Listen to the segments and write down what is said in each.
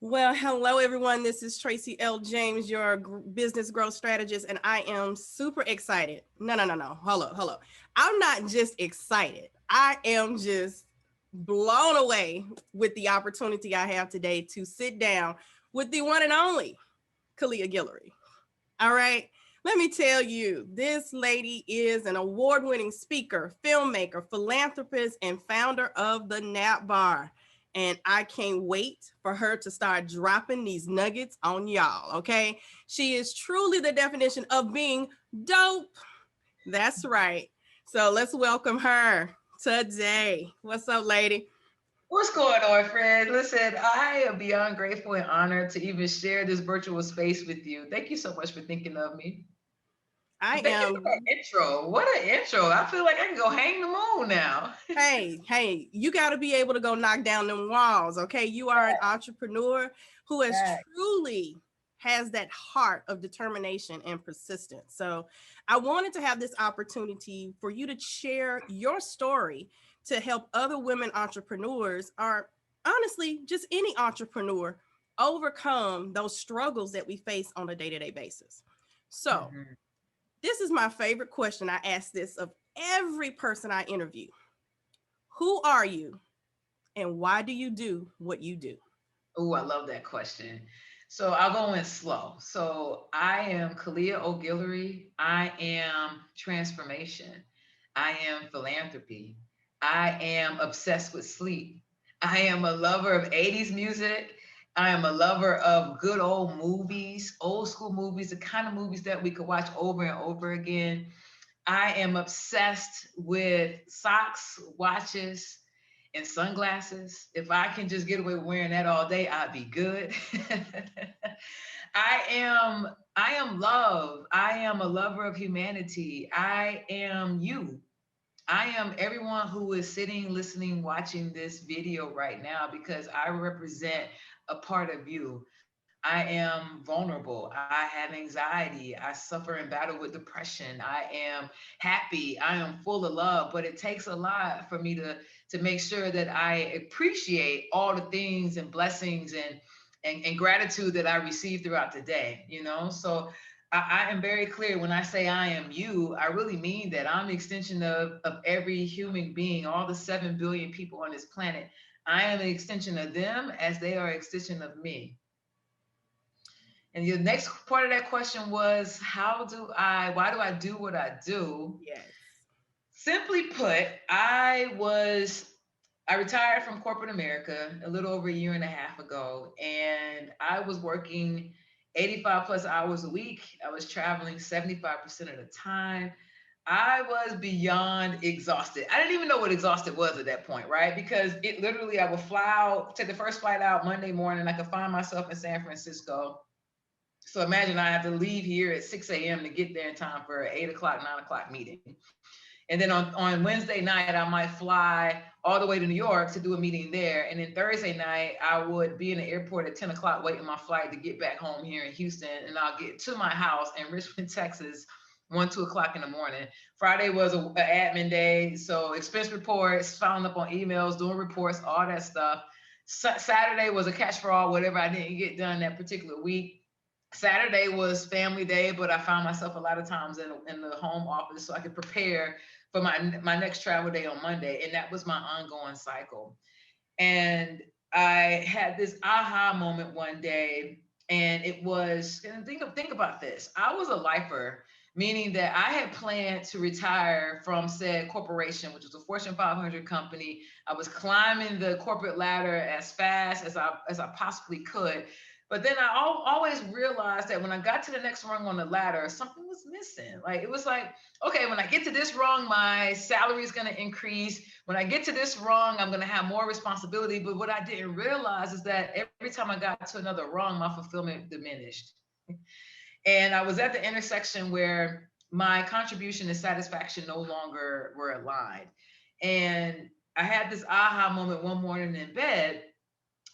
Well, hello, everyone. This is Tracie L. James, your business growth strategist, and I am super excited. No. Hello. I'm not just excited. I am just blown away with the opportunity I have today to sit down with the one and only Khaliah Guillory. All right. Let me tell you, this lady is an award-winning speaker, filmmaker, philanthropist, and founder of the NapBar. And I can't wait for her to start dropping these nuggets on y'all, okay? She is truly the definition of being dope. That's right. So let's welcome her today. What's up, lady? What's going on, friend? Listen, I am beyond grateful and honored to even share this virtual space with you. Thank you so much for thinking of me. I And thank you for am. that intro. What an intro. I feel like I can go hang the moon now. Hey, you got to be able to go knock down them walls, okay? You are an entrepreneur who has truly has that heart of determination and persistence. So I wanted to have this opportunity for you to share your story to help other women entrepreneurs, or honestly, just any entrepreneur, overcome those struggles that we face on a day-to-day basis. So this is my favorite question. I ask this of every person I interview. Who are you and why do you do what you do? Oh, I love that question. So I'll go in slow. So I am Khaliah O. Guillory. I am transformation. I am philanthropy. I am obsessed with sleep. I am a lover of 80s music. I am a lover of good old movies, old school movies, the kind of movies that we could watch over and over again. I am obsessed with socks, watches, and sunglasses. If I can just get away with wearing that all day, I'd be good. I am love. I am a lover of humanity. I am you. I am everyone who is sitting, listening, watching this video right now because I represent a part of you. I am vulnerable. I have anxiety. I suffer and battle with depression. I am happy. I am full of love, but it takes a lot for me to make sure that I appreciate all the things and blessings and gratitude that I receive throughout the day, you know? So I am very clear when I say I am you, I really mean that I'm the extension of every human being, all the 7 billion people on this planet. I am an extension of them as they are an extension of me. And the next part of that question was, why do I do what I do? Yes. Simply put, I retired from corporate America a little over a year and a half ago, and I was working 85 plus hours a week. I was traveling 75% of the time. I was beyond exhausted. I didn't even know what exhausted was at that point, right? Because it literally, I would fly out, take the first flight out Monday morning. I could find myself in San Francisco. So imagine I have to leave here at 6 a.m. to get there in time for an 8 o'clock, 9 o'clock meeting. And then on Wednesday night, I might fly all the way to New York to do a meeting there. And then Thursday night, I would be in the airport at 10 o'clock waiting my flight to get back home here in Houston. And I'll get to my house in Richmond, Texas, 1, 2 o'clock in the morning. Friday was an admin day. So expense reports, following up on emails, doing reports, all that stuff. Saturday was a catch for all, whatever I didn't get done that particular week. Saturday was family day, but I found myself a lot of times in the home office so I could prepare for my next travel day on Monday. And that was my ongoing cycle. And I had this aha moment one day, and it was, and think about this. I was a lifer, meaning that I had planned to retire from said corporation, which was a Fortune 500 company. I was climbing the corporate ladder as fast as I possibly could. But then I always realized that when I got to the next rung on the ladder, something was missing. Like, it was like, okay, when I get to this rung, my salary is going to increase. When I get to this rung, I'm going to have more responsibility. But what I didn't realize is that every time I got to another rung, my fulfillment diminished. And I was at the intersection where my contribution and satisfaction no longer were aligned. And I had this aha moment one morning in bed,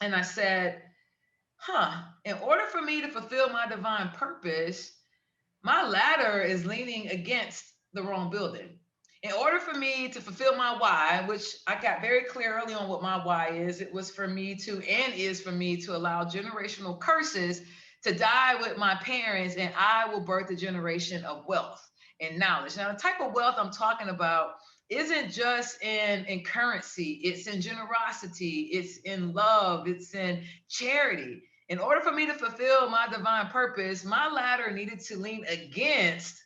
and I said, in order for me to fulfill my divine purpose, my ladder is leaning against the wrong building. In order for me to fulfill my why, which I got very clear early on what my why is, it was for me to, and is for me to allow generational curses to die with my parents, and I will birth a generation of wealth and knowledge. Now, the type of wealth I'm talking about isn't just in currency, it's in generosity, it's in love, it's in charity. In order for me to fulfill my divine purpose, my ladder needed to lean against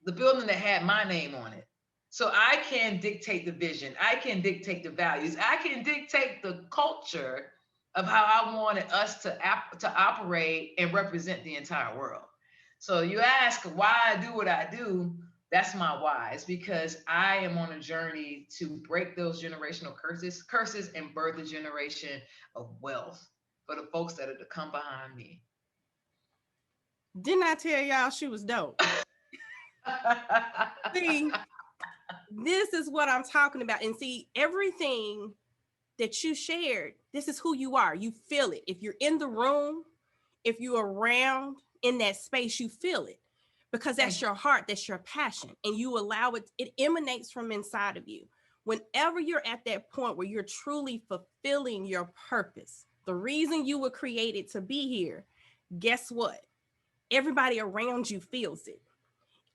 the building that had my name on it. So I can dictate the vision, I can dictate the values, I can dictate the culture of how I wanted us to operate and represent the entire world. So you ask why I do what I do. That's my why. It's because I am on a journey to break those generational curses, and birth a generation of wealth for the folks that are to come behind me. Didn't I tell y'all she was dope? See, this is what I'm talking about. And see, everything that you shared, this is who you are. You feel it. If you're in the room, if you're around in that space, you feel it because that's your heart, that's your passion, and you allow it, it emanates from inside of you. Whenever you're at that point where you're truly fulfilling your purpose, the reason you were created to be here, guess what? Everybody around you feels it.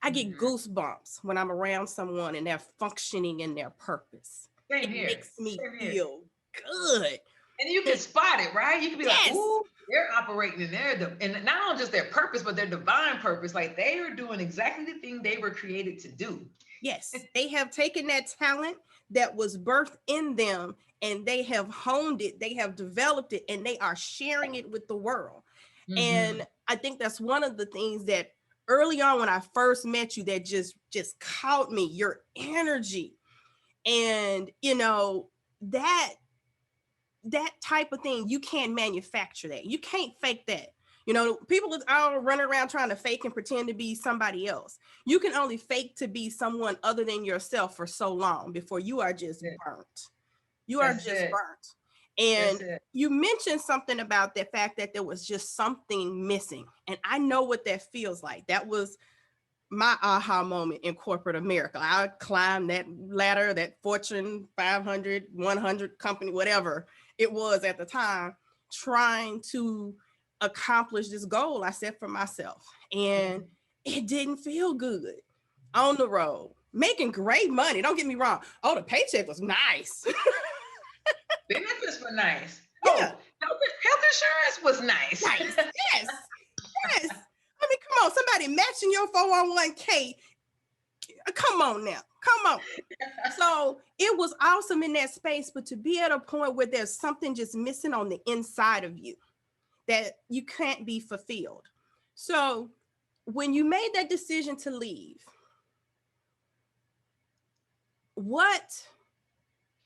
I get goosebumps when I'm around someone and they're functioning in their purpose. Same It here. makes me Same here. feel good. And you can spot it, right? You can be like, Yes. ooh, they're operating in and not only just their purpose, but their divine purpose. Like they are doing exactly the thing they were created to do. Yes, they have taken that talent that was birthed in them and they have honed it, they have developed it, and they are sharing it with the world. And I think that's one of the things that early on when I first met you that just caught me, your energy. And you know, that type of thing, you can't manufacture that. You can't fake that. You know, people are running around trying to fake and pretend to be somebody else. You can only fake to be someone other than yourself for so long before you are just burnt. You are just burnt. And you mentioned something about the fact that there was just something missing. And I know what that feels like. That was my aha moment in corporate America. I climbed that ladder, that Fortune 500, 100 company, whatever it was at the time, trying to accomplish this goal I set for myself. And it didn't feel good on the road, making great money. Don't get me wrong. Oh, the paycheck was nice. Benefits were nice. Yeah. Oh, health insurance was nice. Nice. Yes. Yes. I mean, come on, somebody matching your 401k. Come on now. Come on. So it was awesome in that space, but to be at a point where there's something just missing on the inside of you that you can't be fulfilled. So when you made that decision to leave, what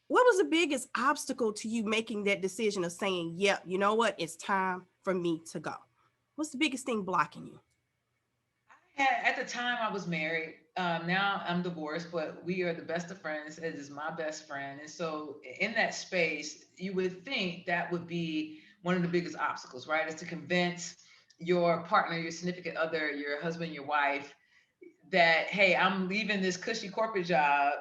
was the biggest obstacle to you making that decision of saying, yeah, you know what, it's time for me to go? What's the biggest thing blocking you? At the time I was married. Now I'm divorced, but we are the best of friends. It is my best friend. And so in that space, you would think that would be one of the biggest obstacles, right? Is to convince your partner, your significant other, your husband, your wife, that, hey, I'm leaving this cushy corporate job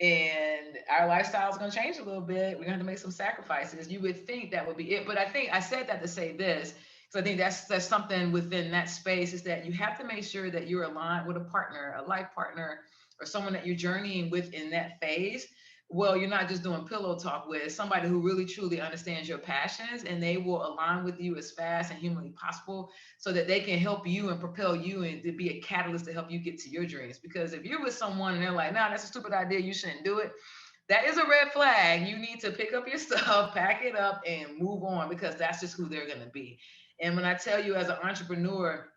and our lifestyle is going to change a little bit. We're going to have to make some sacrifices. You would think that would be it. But I think I said that to say this, because I think that's something within that space, is that you have to make sure that you're aligned with a partner, a life partner, or someone that you're journeying with in that phase. Well, you're not just doing pillow talk with somebody who really truly understands your passions, and they will align with you as fast and humanly possible so that they can help you and propel you and to be a catalyst to help you get to your dreams. Because if you're with someone and they're like, nah, that's a stupid idea, you shouldn't do it, that is a red flag. You need to pick up your stuff, pack it up, and move on, because that's just who they're going to be. And when I tell you, as an entrepreneur,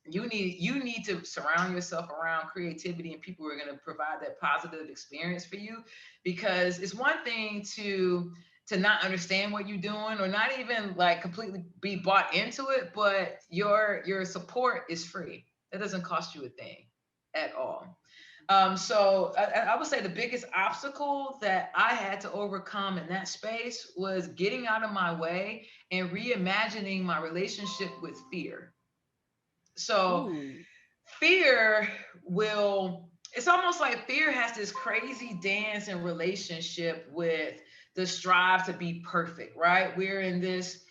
you need to surround yourself around creativity and people who are going to provide that positive experience for you. Because it's one thing to not understand what you're doing, or not even like completely be bought into it, but your support is free. That doesn't cost you a thing at all. So I would say the biggest obstacle that I had to overcome in that space was getting out of my way and reimagining my relationship with fear. So fear will it's almost like fear has this crazy dance and relationship with the strive to be perfect, right? We're in this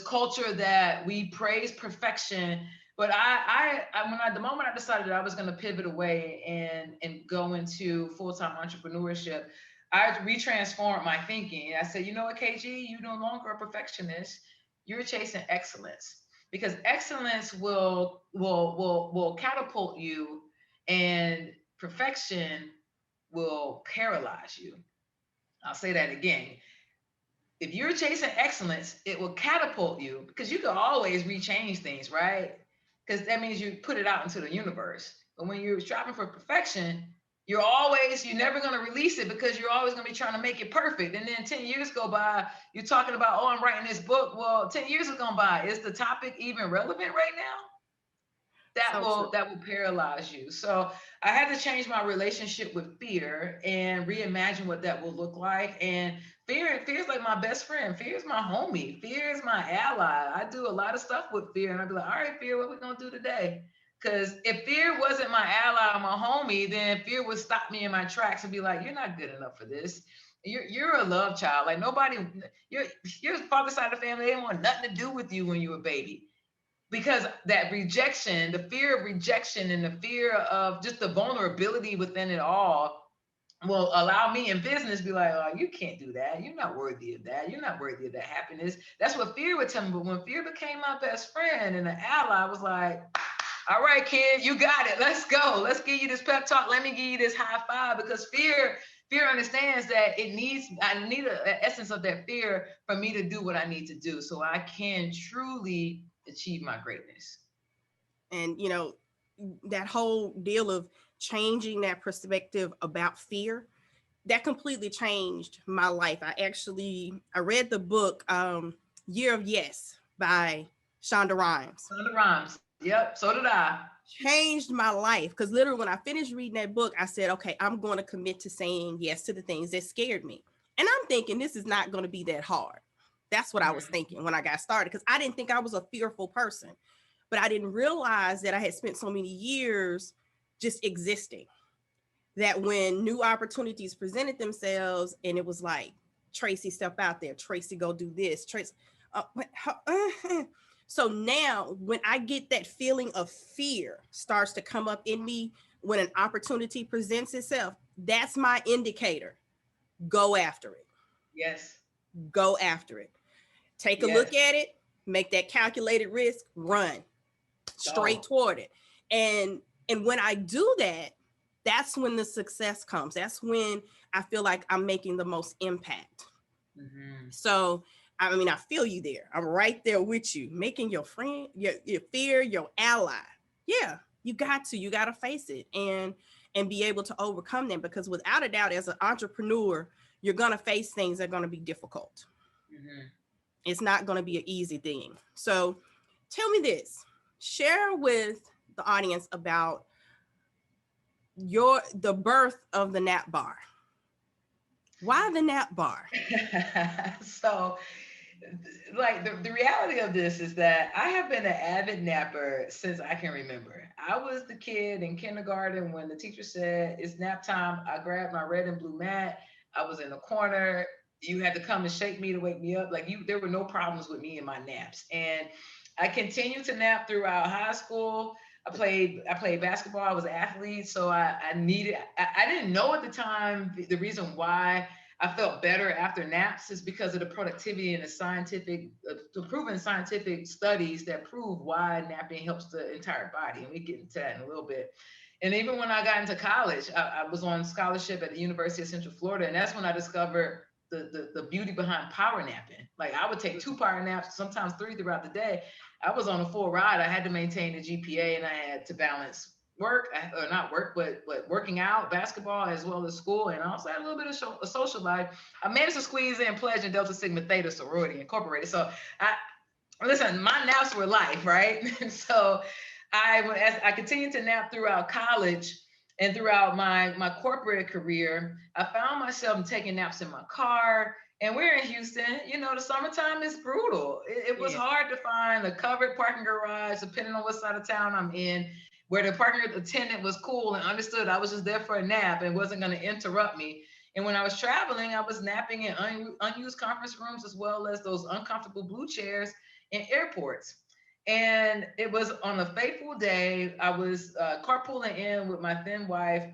culture that we praise perfection, but the moment I decided that I was going to pivot away and go into full-time entrepreneurship, I retransformed my thinking. I said, you know what, KG, you're no longer a perfectionist. You're chasing excellence, because excellence will catapult you, and perfection will paralyze you. I'll say that again. If you're chasing excellence, it will catapult you, because you can always rechange things, right? Because that means you put it out into the universe. But when you're striving for perfection, you're never going to release it, because you're always going to be trying to make it perfect. And then 10 years go by, you're talking about, oh, I'm writing this book. Well, 10 years has gone by. Is the topic even relevant right now? that So will true. that will paralyze you. So I had to change my relationship with fear and reimagine what that will look like. And fear is like my best friend. Fear is my homie. Fear is my ally. I do a lot of stuff with fear, and I'd be like, all right, fear, what we gonna do today? Because if fear wasn't my ally or my homie, then fear would stop me in my tracks and be like, you're not good enough for this. You're a love child. Like nobody, your father's side of the family, they didn't want nothing to do with you when you were a baby, because that rejection, the fear of rejection and the fear of just the vulnerability within it all will allow me in business be like, oh, you can't do that. You're not worthy of that. You're not worthy of that happiness. That's what fear would tell me. But when fear became my best friend and an ally, I was like, all right, kid, you got it. Let's go. Let's give you this pep talk. Let me give you this high five, because fear understands that I need an essence of that fear for me to do what I need to do so I can truly achieve my greatness. And that whole deal of changing that perspective about fear, that completely changed my life. I read the book Year of Yes by Shonda Rhimes. Son of rhymes. Yep, so did I. Changed my life, because literally when I finished reading that book, I said, okay, I'm going to commit to saying yes to the things that scared me. And I'm thinking this is not going to be that hard. That's what I was Mhm. thinking when I got started, because I didn't think I was a fearful person, but I didn't realize that I had spent so many years just existing, that when new opportunities presented themselves and it was like, Tracie, step out there, Tracie, go do this, Tracie. So now when I get that feeling of fear starts to come up in me when an opportunity presents itself, that's my indicator. Go after it. Yes. Go after it. Take a Yes. look at it, make that calculated risk, run straight Go. toward it. And when I do that, that's when the success comes. That's when I feel like I'm making the most impact. Hmm. So I mean, I feel you there. I'm right there with you, making your friend, your fear, your ally. Yeah, you got to face it and be able to overcome them, because without a doubt, as an entrepreneur, you're going to face things that are going to be difficult. Hmm. It's not going to be an easy thing. So tell me this, share with the audience about the birth of the NapBar. Why the NapBar? So, like the reality of this is that I have been an avid napper since I can remember. I was the kid in kindergarten when the teacher said it's nap time. I grabbed my red and blue mat. I was in the corner. You had to come and shake me to wake me up. Like there were no problems with me and my naps. And I continued to nap throughout high school. I played basketball. I was an athlete, so I didn't know at the time the reason why I felt better after naps is because of the productivity and the proven scientific studies that prove why napping helps the entire body. And we get into that in a little bit. And even when I got into college, I was on scholarship at the University of Central Florida. And that's when I discovered the beauty behind power napping. Like I would take 2 power naps, sometimes 3 throughout the day. I was on a full ride. I had to maintain the GPA and I had to balance work, or not work, but working out, basketball, as well as school, and also had a little bit of a social life. I managed to squeeze in Pledge and Delta Sigma Theta sorority incorporated. So I listen, my naps were life, right? And so as I continued to nap throughout college and throughout my corporate career, I found myself taking naps in my car. And we're in Houston. The summertime is brutal. It was Yeah. hard to find a covered parking garage, depending on what side of town I'm in. where the parking attendant was cool and understood I was just there for a nap and wasn't going to interrupt me. And when I was traveling, I was napping in unused conference rooms, as well as those uncomfortable blue chairs in airports. And it was on a fateful day. I was carpooling in with my then wife,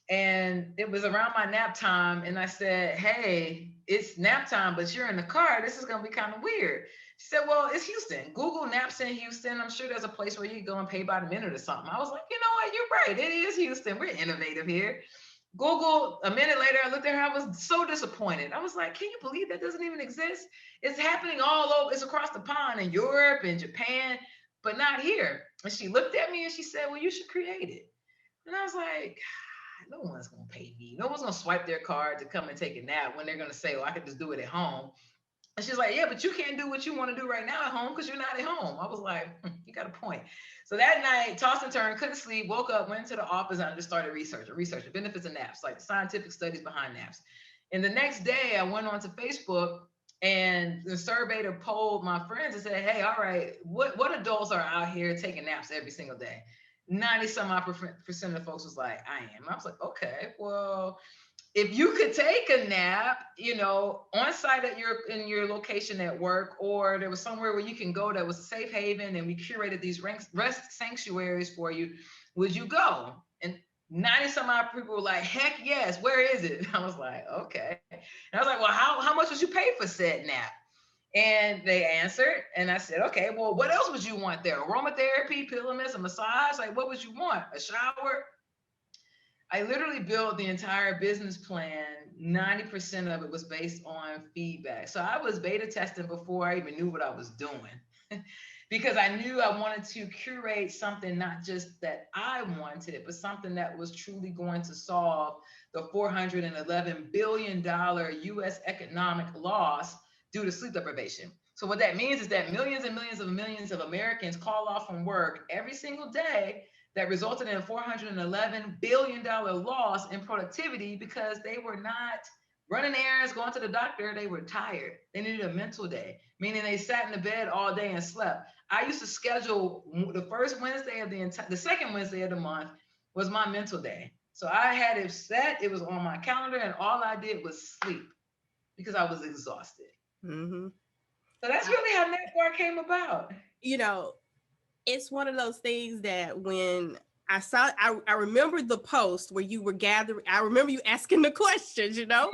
and it was around my nap time. And I said, "Hey, it's nap time, but you're in the car. This is going to be kind of weird." She said, "Well, it's Houston. Google naps in Houston. I'm sure there's a place where you can go and pay by the minute or something." I was like, "You know what? You're right. It is Houston. We're innovative here." Google, a minute later, I looked at her. I was so disappointed. I was like, "Can you believe that doesn't even exist? It's happening all over. It's across the pond in Europe and Japan, but not here." And she looked at me and she said, "Well, you should create it." And I was like, no one's going to pay me. No one's going to swipe their card to come and take a nap when they're going to say, "Oh, I could just do it at home." And she's like, "Yeah, but you can't do what you want to do right now at home because you're not at home." I was like, you got a point. So that night, tossed and turned, couldn't sleep, woke up, went into the office, and I just started researching the benefits of naps, like the scientific studies behind naps. And the next day, I went onto Facebook, and the survey polled my friends and said, "Hey, all right, what adults are out here taking naps every single day?" 90 some odd percent of the folks was like, "I am." I was like, okay, well, if you could take a nap, on site at in your location at work, or there was somewhere where you can go that was a safe haven and we curated these rest sanctuaries for you, would you go? And 90 some odd people were like, "Heck yes, where is it?" I was like, okay. And I was like, "Well, how much would you pay for said nap?" And they answered, and I said, "Okay, well, what else would you want there? Aromatherapy, pillow mist, a massage? Like, what would you want? A shower?" I literally built the entire business plan. 90% of it was based on feedback. So I was beta testing before I even knew what I was doing because I knew I wanted to curate something not just that I wanted, but something that was truly going to solve the $411 billion US economic loss due to sleep deprivation. So what that means is that millions and millions of Americans call off from work every single day, that resulted in a $411 billion loss in productivity because they were not running errands, going to the doctor. They were tired. They needed a mental day, meaning they sat in the bed all day and slept. I used to schedule the first Wednesday of the second Wednesday of the month was my mental day. So I had it set. It was on my calendar, and all I did was sleep because I was exhausted. Mm-hmm. So that's really how NapBar came about. It's one of those things that when I saw, I remember the post where you were gathering. I remember you asking the questions, and I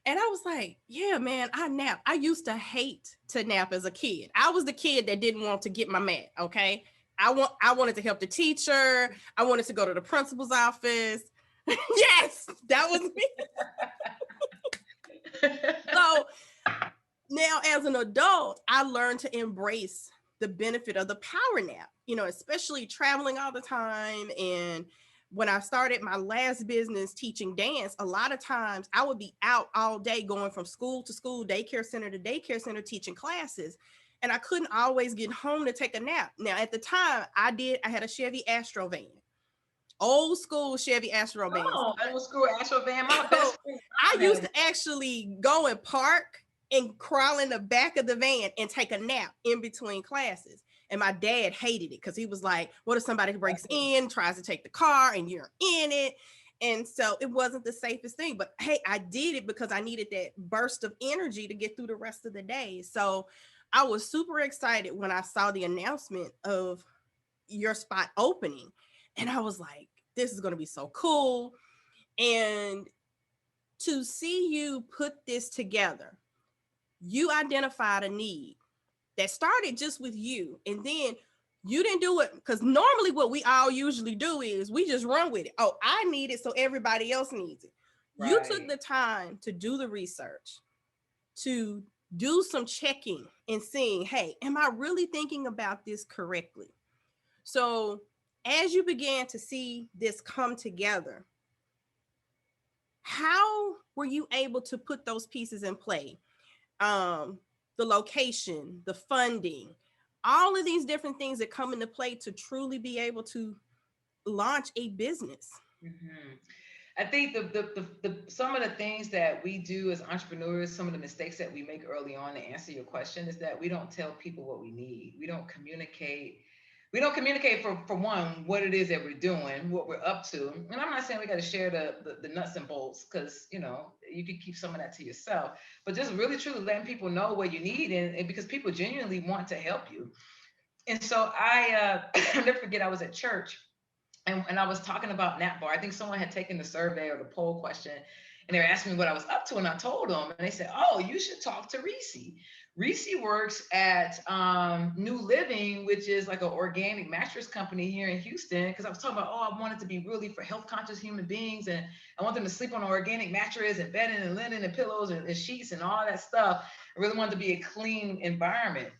was like, "Yeah, man, I nap. I used to hate to nap as a kid. I was the kid that didn't want to get my mat. Okay, I wanted to help the teacher. I wanted to go to the principal's office. Yes, that was me. So now, as an adult, I learned to embrace the benefit of the power nap, especially traveling all the time. And when I started my last business teaching dance, a lot of times I would be out all day going from school to school, daycare center to daycare center, teaching classes. And I couldn't always get home to take a nap. Now, at the time, I had a Chevy Astro van, old school Chevy Astro van. Oh, old school Astro van. My best friend. I used to actually go and park and crawl in the back of the van and take a nap in between classes. And my dad hated it because he was like, "What if somebody breaks in, tries to take the car, and you're in it?" And so it wasn't the safest thing. But hey, I did it because I needed that burst of energy to get through the rest of the day. So I was super excited when I saw the announcement of your spot opening. And I was like, this is going to be so cool. And to see you put this together, you identified a need that started just with you. And then you didn't do it because normally what we all usually do is we just run with it. Oh, I need it, so everybody else needs it. Right. You took the time to do the research, to do some checking and seeing, hey, am I really thinking about this correctly? So as you began to see this come together, how were you able to put those pieces in play? The location, the funding, all of these different things that come into play to truly be able to launch a business. Mm-hmm. I think the some of the things that we do as entrepreneurs, some of the mistakes that we make early on, to answer your question, is that we don't tell people what we need. We don't communicate We don't communicate for one what it is that we're doing, what we're up to. And I'm not saying we got to share the nuts and bolts, because you know you can keep some of that to yourself. But just really truly letting people know what you need, and because people genuinely want to help you. And so I I'll never forget, I was at church, and I was talking about NapBar. I think someone had taken the survey or the poll question, and they were asking me what I was up to, and I told them, and they said, "Oh, you should talk to Reese. Reese works at New Living, which is like an organic mattress company here in Houston." Because I was talking about, oh, I wanted to be really for health conscious human beings, and I want them to sleep on an organic mattress and bedding and linen and pillows and sheets and all that stuff. I really wanted to be a clean environment.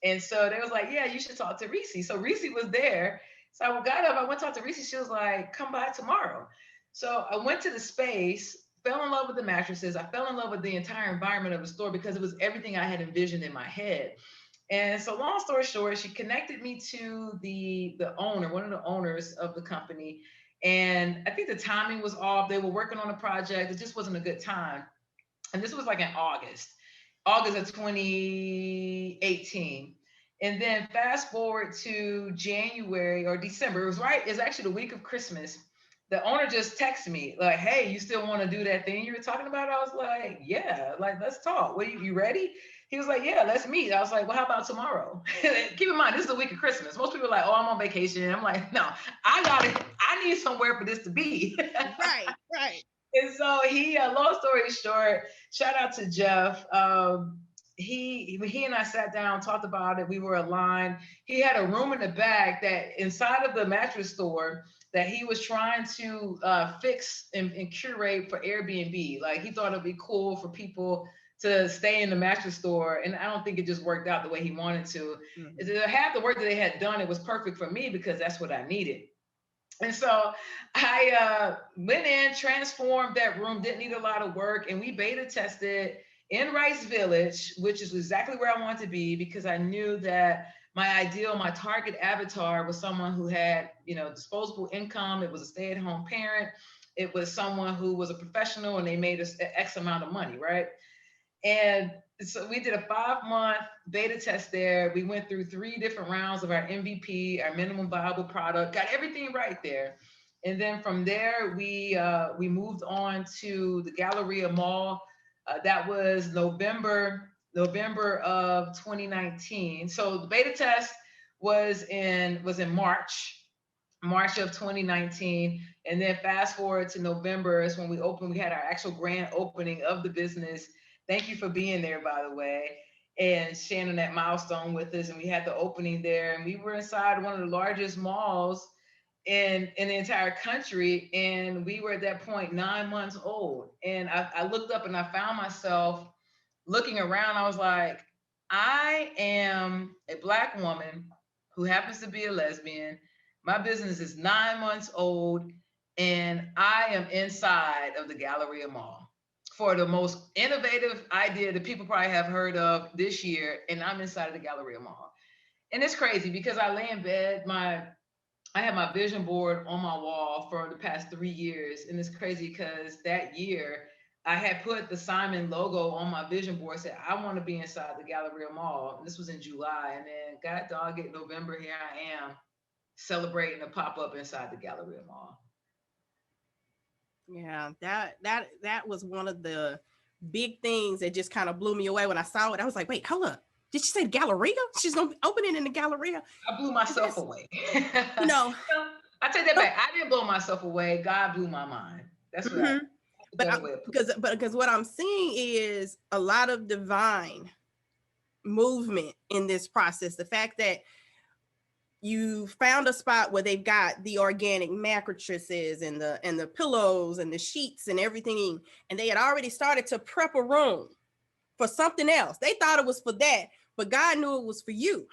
And so they was like, yeah, you should talk to Reese. So Reese was there. So I got up, I went to talk to Reese. She was like, come by tomorrow. So I went to the space, fell in love with the mattresses. I fell in love with the entire environment of the store because it was everything I had envisioned in my head. And so long story short, she connected me to the owner, one of the owners of the company. And I think the timing was off. They were working on a project. It just wasn't a good time. And this was like in August of 2018. And then fast forward to January or December. It was right, it's actually the week of Christmas. The owner just texted me, like, hey, you still want to do that thing you were talking about? I was like, yeah, like, let's talk. What, you ready? He was like, yeah, let's meet. I was like, well, how about tomorrow? Keep in mind, this is the week of Christmas. Most people are like, oh, I'm on vacation. I'm like, no, I need somewhere for this to be. Right, right. And so long story short, shout out to Jeff. He and I sat down, talked about it. We were aligned. He had a room in the back that inside of the mattress store that he was trying to fix and curate for Airbnb. Like he thought it'd be cool for people to stay in the mattress store. And I don't think it just worked out the way he wanted to. Mm-hmm. Half the work that they had done, it was perfect for me because that's what I needed. And so I went in, transformed that room, didn't need a lot of work, and we beta tested in Rice Village, which is exactly where I wanted to be, because I knew that my target avatar was someone who had, disposable income. It was a stay-at-home parent. It was someone who was a professional and they made us X amount of money, right? And so we did a 5-month beta test there. We went through 3 different rounds of our MVP, our minimum viable product, got everything right there. And then from there, we moved on to the Galleria Mall. That was November of 2019. So the beta test was in March of 2019. And then fast forward to November is when we opened. We had our actual grand opening of the business. Thank you for being there, by the way, and sharing that milestone with us. And we had the opening there, and we were inside one of the largest malls in the entire country. And we were at that point 9 months old. And I looked up and I found myself looking around. I was like, I am a Black woman who happens to be a lesbian. My business is 9 months old, and I am inside of the Galleria Mall for the most innovative idea that people probably have heard of this year, and I'm inside of the Galleria Mall. And it's crazy because I lay in bed, I have my vision board on my wall for the past 3 years, and it's crazy because that year I had put the Simon logo on my vision board, said I want to be inside the Galleria Mall. And this was in July, and then God dog it, November, here I am celebrating a pop-up inside the Galleria Mall. Yeah, that was one of the big things that just kind of blew me away when I saw it. I was like, wait, hold up. Did she say Galleria? She's going to be opening in the Galleria. I blew myself away. No. I take that back. I didn't blow myself away. God blew my mind. That's what because what I'm seeing is a lot of divine movement in this process. The fact that you found a spot where they've got the organic mattresses and the pillows and the sheets and everything, and they had already started to prep a room for something else. They thought it was for that, but God knew it was for you.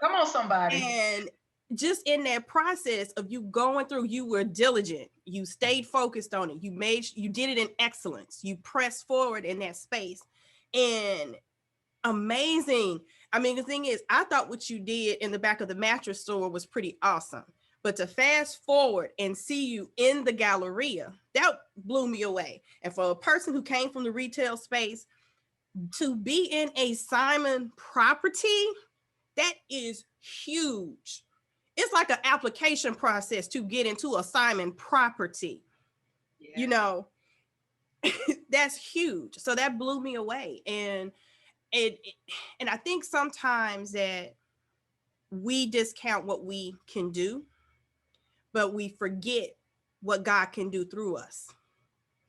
Come on, somebody. And just in that process of you going through, you were diligent. You stayed focused on it. You did it in excellence. You pressed forward in that space. And amazing. I mean, the thing is, I thought what you did in the back of the mattress store was pretty awesome. But to fast forward and see you in the Galleria, that blew me away. And for a person who came from the retail space, to be in a Simon property, that is huge. it's like an application process to get into assignment property. Yeah. You know, that's huge. So that blew me away. And and I think sometimes that we discount what we can do, but we forget what God can do through us.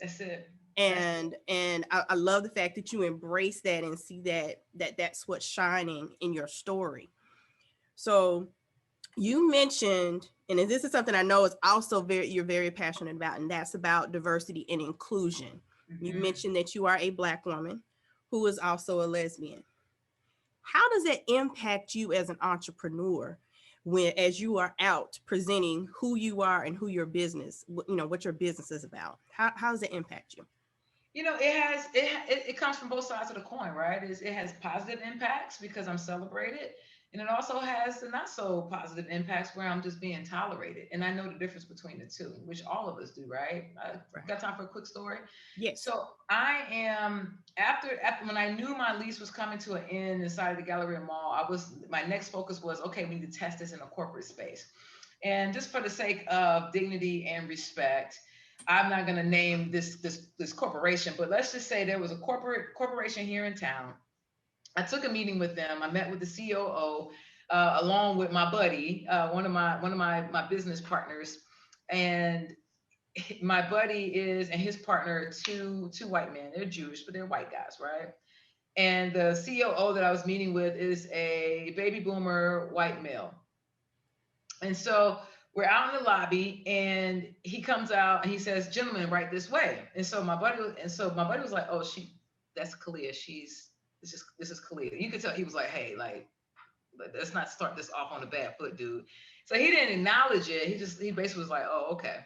That's it. And I love the fact that you embrace that and see that's what's shining in your story. So you mentioned, and this is something I know is also you're very passionate about, and that's about diversity and inclusion. Mm-hmm. You mentioned that you are a Black woman who is also a lesbian. How does that impact you as an entrepreneur as you are out presenting who you are and who your business, what your business is about? How does it impact you? It comes from both sides of the coin, right? It has positive impacts because I'm celebrated, and it also has the not so positive impacts where I'm just being tolerated. And I know the difference between the two, which all of us do, right? Got time for a quick story? Yes. So I am after when I knew my lease was coming to an end inside of the Galleria Mall, my next focus was, okay, we need to test this in a corporate space. And just for the sake of dignity and respect, I'm not going to name this corporation, but let's just say there was a corporation here in town. I took a meeting with them. I met with the COO along with my buddy, one of my business partners, and my buddy and his partner, two white men. They're Jewish, but they're white guys, right? And the COO that I was meeting with is a baby boomer white male. And so we're out in the lobby, and he comes out and he says, "Gentlemen, right this way." And so my buddy was like, "Oh, that's Khaliah. This is Khaliah." You could tell he was like, "Hey, like, let's not start this off on a bad foot, dude." So he didn't acknowledge it. He basically was like, "Oh, okay."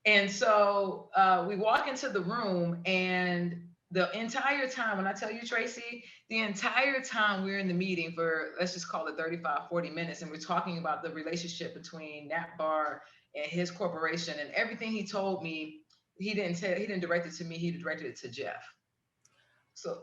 And so we walk into the room, and the entire time, when I tell you, Tracie, the entire time we're in the meeting for, let's just call it 35, 40 minutes, and we're talking about the relationship between NapBar and his corporation, and everything he told me, he didn't direct it to me, he directed it to Jeff. So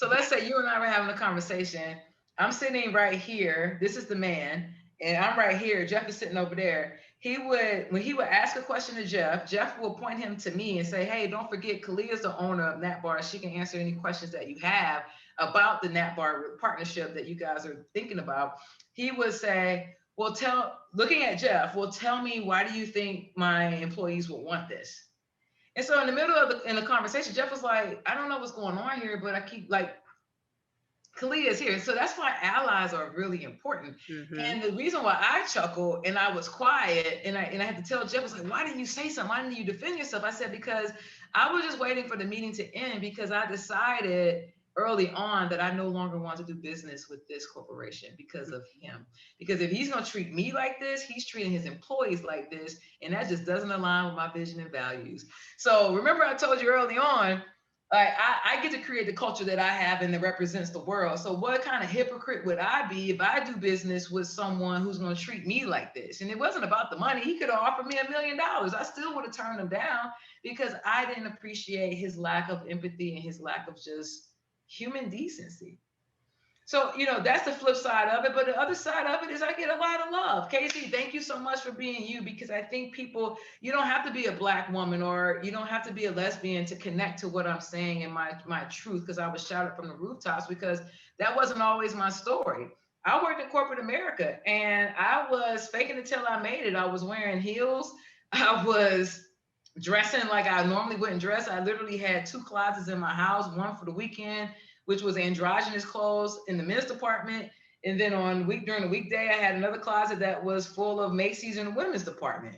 let's say you and I were having a conversation. I'm sitting right here. This is the man, and I'm right here. Jeff is sitting over there. When he would ask a question to Jeff will point him to me and say, "Hey, don't forget, Khaliah is the owner of NapBar. She can answer any questions that you have about the NapBar partnership that you guys are thinking about." He would say, looking at Jeff, tell me, why do you think my employees will want this? And so in the middle of the conversation, Jeff was like, "I don't know what's going on here, but I keep like, Khaliah is here." So that's why allies are really important. Mm-hmm. And the reason why I chuckled and I was quiet and I had to tell Jeff, was like, "Why didn't you say something? Why didn't you defend yourself?" I said, "Because I was just waiting for the meeting to end, because I decided early on that I no longer want to do business with this corporation because of him. Because if he's going to treat me like this, he's treating his employees like this. And that just doesn't align with my vision and values." So remember, I told you early on, like, I get to create the culture that I have and that represents the world. So what kind of hypocrite would I be if I do business with someone who's going to treat me like this? And it wasn't about the money. He could have offered me $1 million. I still would have turned him down because I didn't appreciate his lack of empathy and his lack of just human decency. So, that's the flip side of it. But the other side of it is I get a lot of love. Casey, thank you so much for being you, because I think you don't have to be a Black woman or you don't have to be a lesbian to connect to what I'm saying and my truth, because I was shouted from the rooftops, because that wasn't always my story. I worked in corporate America and I was faking it till I made it. I was wearing heels. I was dressing like I normally wouldn't dress. I literally had 2 closets in my house, one for the weekend, which was androgynous clothes in the men's department. And then during the weekday, I had another closet that was full of Macy's in the women's department.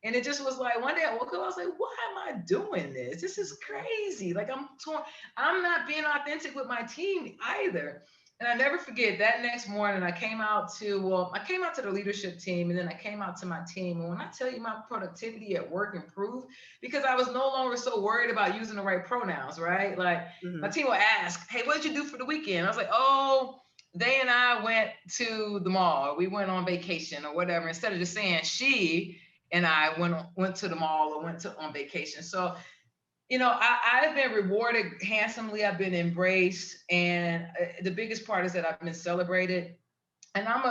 And it just was like, one day I woke up, I was like, why am I doing this? This is crazy. Like, I'm not being authentic with my team either. And I never forget that next morning, I came out to the leadership team, and then I came out to my team. And when I tell you, my productivity at work improved because I was no longer so worried about using the right pronouns, right? Like, my team will ask, "Hey, what did you do for the weekend?" I was like, "Oh, they and I went to the mall, or we went on vacation or whatever," instead of just saying she and I went to the mall or went on vacation. So, I've been rewarded handsomely. I've been embraced. And the biggest part is that I've been celebrated. and I'm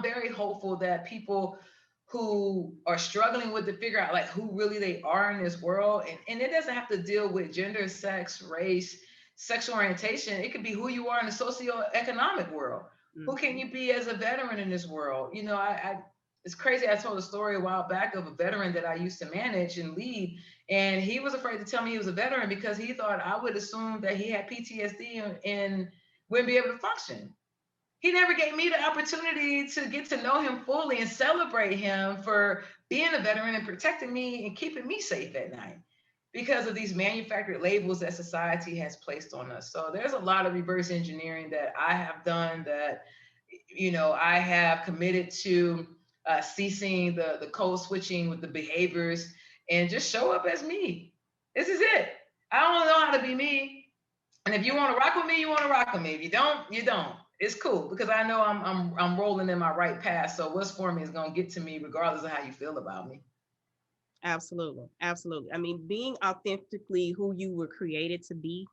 very hopeful that people who are struggling with to figure out like who really they are in this world, and it doesn't have to deal with gender, sex, race, sexual orientation. It could be who you are in the socioeconomic world. Who can you be as a veteran in this world? You know, I it's crazy. I told a story a while back of a veteran that I used to manage and lead, and he was afraid to tell me he was a veteran because he thought I would assume that he had PTSD and wouldn't be able to function. He never gave me the opportunity to get to know him fully and celebrate him for being a veteran and protecting me and keeping me safe at night because of these manufactured labels that society has placed on us. So there's a lot of reverse engineering that I have done that, you know, I have committed to ceasing the code switching with the behaviors and just show up as me. This is it. I don't know how to be me. And if you want to rock with me, you want to rock with me. If you don't, you don't. It's cool because I know I'm rolling in my right path. So what's for me is gonna get to me regardless of how you feel about me. Absolutely. Absolutely. I mean, being authentically who you were created to be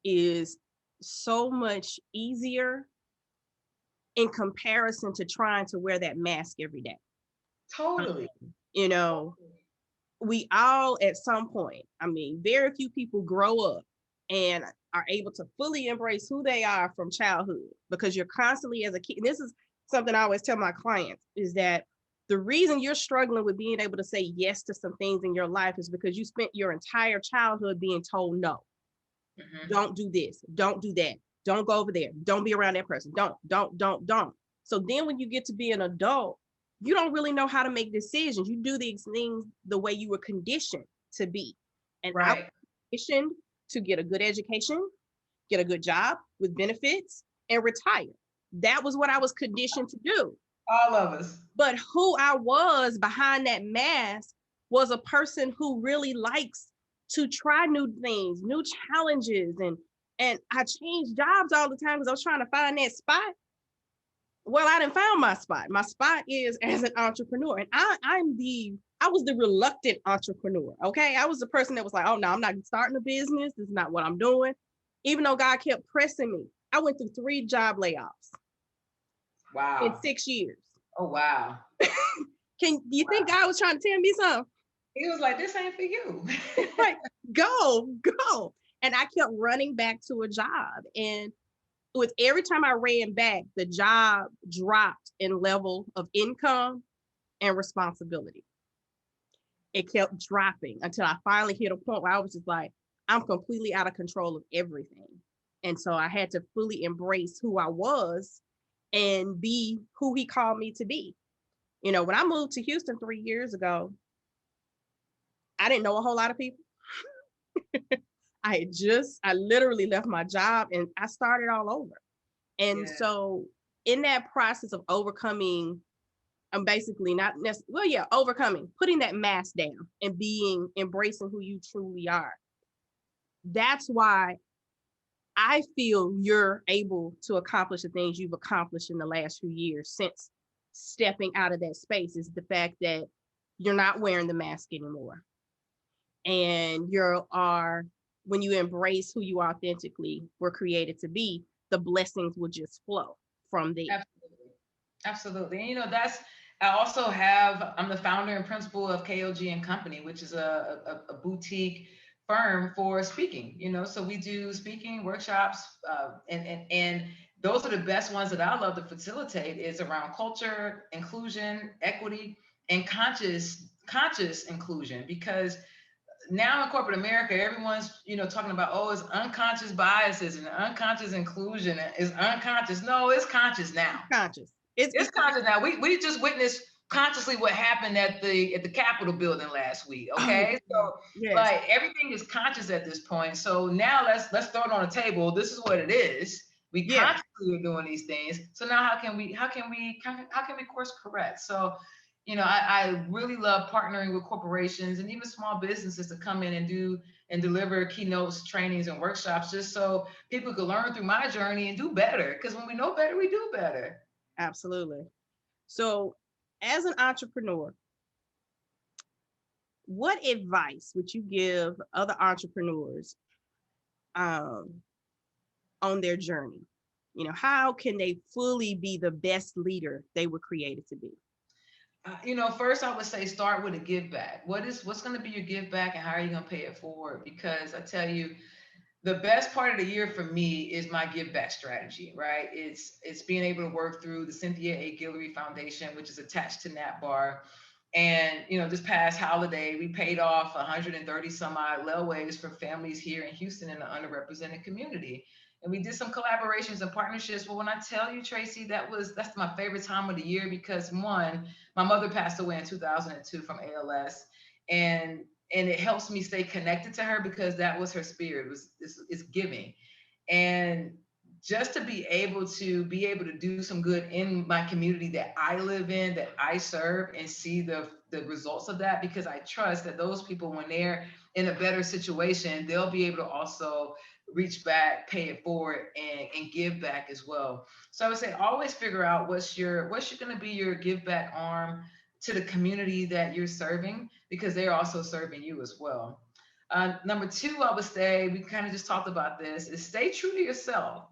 is so much easier in comparison to trying to wear that mask every day. Totally. You know, we all at some point, I mean, very few people grow up and are able to fully embrace who they are from childhood because you're constantly as a kid. And this is something I always tell my clients is that the reason you're struggling with being able to say yes to some things in your life is because you spent your entire childhood being told no. Don't do this, don't do that, don't go over there, don't be around that person, don't. So then when you get to be an adult, you don't really know how to make decisions. You do these things the way you were conditioned to be. And I was Right. conditioned to get a good education, get a good job with benefits, and retire. That was what I was conditioned to do. All of us. But who I was behind that mask was a person who really likes to try new things, new challenges, and I changed jobs all the time because I was trying to find that spot. Well, I didn't found my spot. My spot is as an entrepreneur, and I was the reluctant entrepreneur. Okay, I was the person that was like, oh no, I'm not starting a business. This is not what I'm doing. Even though God kept pressing me, I went through 3 job layoffs in Wow. 6 years. Oh wow. Do you think God was trying to tell me something? He was like, this ain't for you. Like, go. And I kept running back to a job. And with every time I ran back, the job dropped in level of income and responsibility. It kept dropping until I finally hit a point where I was just like, I'm completely out of control of everything. And so I had to fully embrace who I was and be who he called me to be. You know, when I moved to Houston 3 years ago, I didn't know a whole lot of people. I literally left my job and I started all over. And Yeah. so in that process of overcoming, I'm basically not necessarily, well, yeah, overcoming, putting that mask down and embracing who you truly are. That's why I feel you're able to accomplish the things you've accomplished in the last few years since stepping out of that space is the fact that you're not wearing the mask anymore. And when you embrace who you authentically were created to be, the blessings will just flow from there. Absolutely. Absolutely. And you know, I'm the founder and principal of KOG and Company, which is a boutique firm for speaking, you know, so we do speaking workshops, and those are the best ones that I love to facilitate is around culture, inclusion, equity, and conscious inclusion, because now in corporate America, everyone's, you know, talking about, oh, it's unconscious biases and unconscious inclusion is unconscious. No, it's conscious now. Conscious. It's conscious now. We just witnessed consciously what happened at the Capitol building last week. Okay. So yes. like everything is conscious at this point. So now let's throw it on the table. This is what it is. We consciously are doing these things. So now how can we course correct? So you know, I really love partnering with corporations and even small businesses to come in and deliver keynotes, trainings, and workshops just so people could learn through my journey and do better. Because when we know better, we do better. Absolutely. So, as an entrepreneur, what advice would you give other entrepreneurs on their journey? You know, how can they fully be the best leader they were created to be? First I would say start with a give back. What's going to be your give back, and how are you going to pay it forward? Because I tell you, the best part of the year for me is my give back strategy, right? It's being able to work through the Cynthia A. Guillory Foundation, which is attached to NapBar. And this past holiday, we paid off 130 some odd layaways for families here in Houston in the underrepresented community. And we did some collaborations and partnerships. But when I tell you, Tracie, that's my favorite time of the year, because one, my mother passed away in 2002 from ALS, and it helps me stay connected to her because that was her spirit. It's giving. And just to be able to do some good in my community that I live in, that I serve, and see the results of that, because I trust that those people, when they're in a better situation, they'll be able to also reach back, pay it forward, and give back as well. So I would say always figure out what's going to be your give back arm to the community that you're serving, because they're also serving you as well. Number two, I would say, we kind of just talked about this, is stay true to yourself.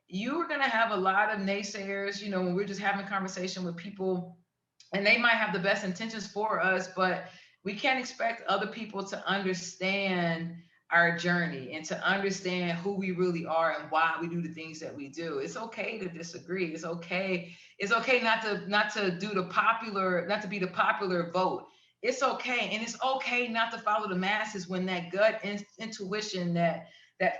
You are going to have a lot of naysayers, when we're just having conversation with people, and they might have the best intentions for us, but we can't expect other people to understand our journey and to understand who we really are and why we do the things that we do. It's okay to disagree. It's okay. It's okay not to be the popular vote. It's okay. And it's okay not to follow the masses when that gut intuition, that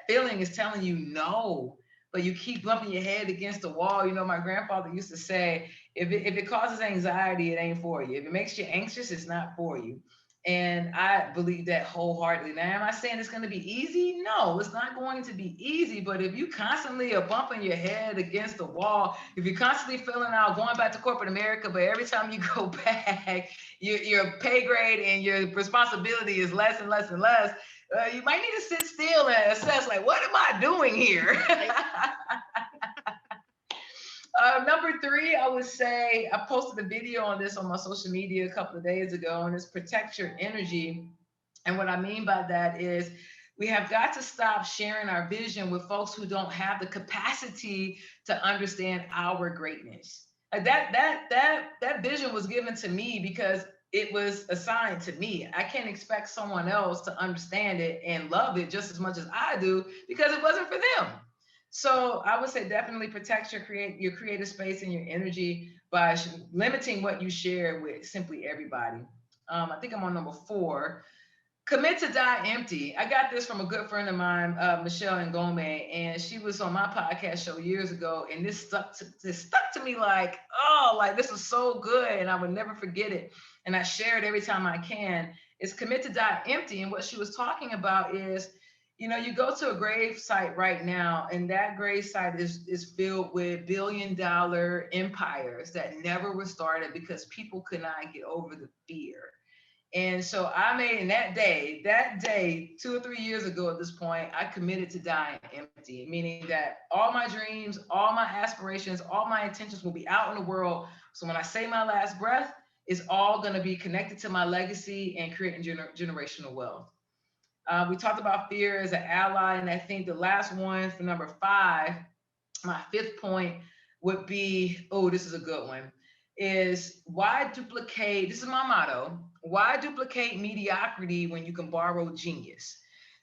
feeling is telling you no, but you keep bumping your head against the wall. My grandfather used to say, if it causes anxiety, it ain't for you. If it makes you anxious, it's not for you. And I believe that wholeheartedly. Now, am I saying it's going to be easy? No, it's not going to be easy. But if you constantly are bumping your head against the wall, if you're constantly feeling out, going back to corporate America, but every time you go back, your pay grade and your responsibility is less and less and less, you might need to sit still and assess, like, what am I doing here? Number three, I would say, I posted a video on this on my social media a couple of days ago, and it's protect your energy. And what I mean by that is we have got to stop sharing our vision with folks who don't have the capacity to understand our greatness. Like that vision was given to me because it was assigned to me. I can't expect someone else to understand it and love it just as much as I do, because it wasn't for them. So I would say definitely protect your creative space and your energy by limiting what you share with simply everybody. I think I'm on number 4. Commit to die empty. I got this from a good friend of mine, Michelle Ngome, and she was on my podcast show years ago, and this stuck to me like, oh, like this is so good, and I would never forget it. And I share it every time I can. It's commit to die empty. And what she was talking about is, you go to a grave site right now, and that grave site is filled with billion-dollar empires that never were started because people could not get over the fear. And so I made, in that day, 2 or 3 years ago at this point, I committed to dying empty, meaning that all my dreams, all my aspirations, all my intentions will be out in the world. So when I say my last breath, it's all going to be connected to my legacy and creating generational wealth. We talked about fear as an ally, and I think the last one for number 5, my 5th point would be, oh, this is a good one, is why duplicate, this is my motto, why duplicate mediocrity when you can borrow genius?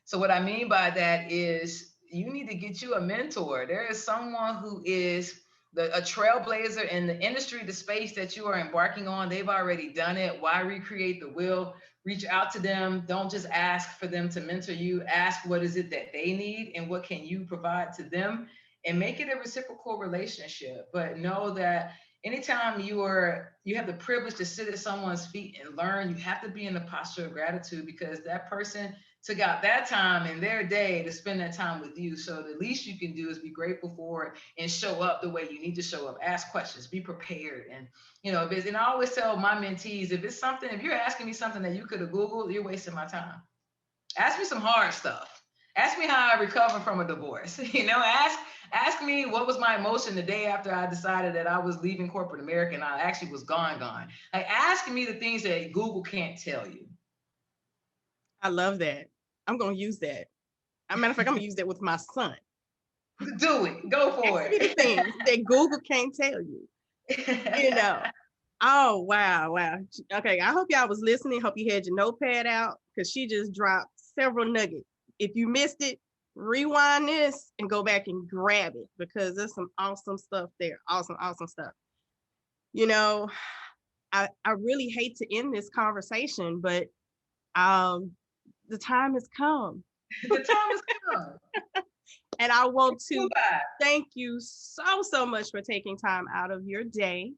So what I mean by that is you need to get you a mentor. There is someone who is a trailblazer in the industry, the space that you are embarking on. They've already done it. Why recreate the wheel? Reach out to them. Don't just ask for them to mentor you. Ask what is it that they need and what can you provide to them, and make it a reciprocal relationship. But know that anytime you have the privilege to sit at someone's feet and learn, you have to be in a posture of gratitude, because that person took out that time in their day to spend that time with you. So the least you can do is be grateful for it and show up the way you need to show up. Ask questions, be prepared. And, and I always tell my mentees, if you're asking me something that you could have Googled, you're wasting my time. Ask me some hard stuff. Ask me how I recovered from a divorce. Ask me what was my emotion the day after I decided that I was leaving corporate America and I actually was gone. Like, ask me the things that Google can't tell you. I love that. I'm going to use that. As a matter of fact, I'm going to use that with my son. Do it. Go for Ask me the it. things that Google can't tell you. You know. Oh, wow. Okay, I hope y'all was listening. Hope you had your notepad out because she just dropped several nuggets. If you missed it, rewind this and go back and grab it because there's some awesome stuff there. Awesome stuff. You know, I really hate to end this conversation, but the time has come. The time has come. And I want to thank you so much for taking time out of your day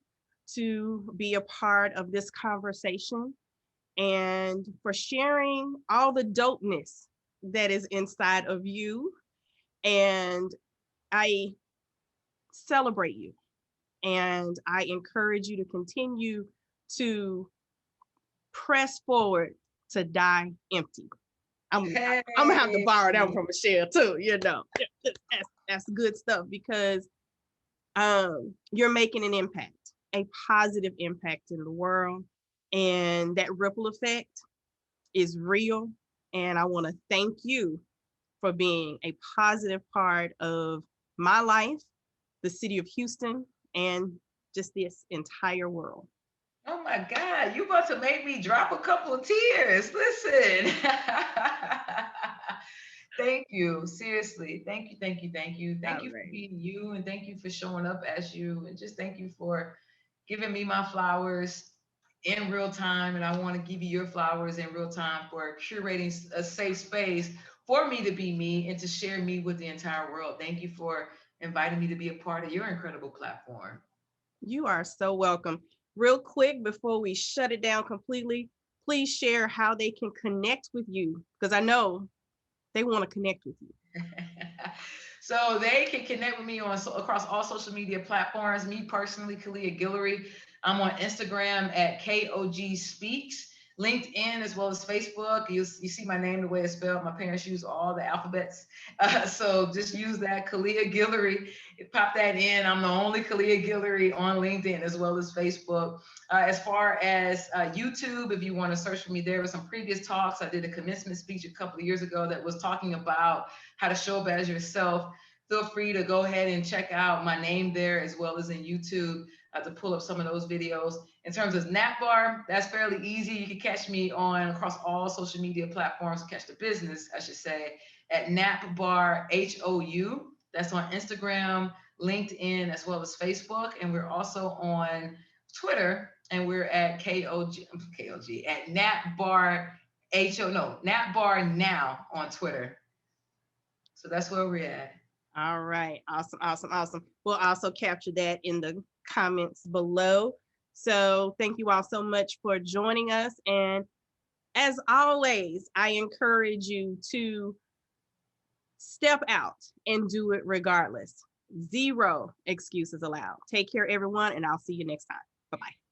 to be a part of this conversation and for sharing all the dopeness that is inside of you. And I celebrate you and I encourage you to continue to press forward to die empty. I'm gonna have to borrow that one from Michelle too, you know. That's good stuff because you're making an impact, a positive impact in the world. And that ripple effect is real. And I want to thank you for being a positive part of my life, the city of Houston, and just this entire world. Oh my God, you about to make me drop a couple of tears. Listen. Thank you. Seriously. Thank you. Thank you for being you, and thank you for showing up as you, and just thank you for giving me my flowers in real time. And I want to give you your flowers in real time for curating a safe space for me to be me and to share me with the entire world. Thank you for inviting me to be a part of your incredible platform. You are so welcome. Real quick, before we shut it down completely, please share how they can connect with you, because I know they want to connect with you. So they can connect with me across all social media platforms. Me personally, Khaliah Guillory. I'm on Instagram at KOG Speaks, LinkedIn, as well as Facebook. You see my name the way it's spelled. My parents use all the alphabets. So just use that, Khaliah Guillory. Pop that in. I'm the only Khaliah Guillory on LinkedIn as well as Facebook. As far as YouTube, if you want to search for me, there were some previous talks. I did a commencement speech a couple of years ago that was talking about how to show up as yourself. Feel free to go ahead and check out my name there as well as in YouTube to pull up some of those videos. In terms of NapBar, that's fairly easy. You can catch me on across all social media platforms, catch the business, I should say, at NapBar HOU. That's on Instagram, LinkedIn, as well as Facebook. And we're also on Twitter, and we're at KOG at NapBar NapBar Now on Twitter. So that's where we're at. All right. Awesome. We'll also capture that in the comments below. So thank you all so much for joining us. And as always, I encourage you to step out and do it regardless. Zero excuses allowed. Take care, everyone, and I'll see you next time. Bye-bye.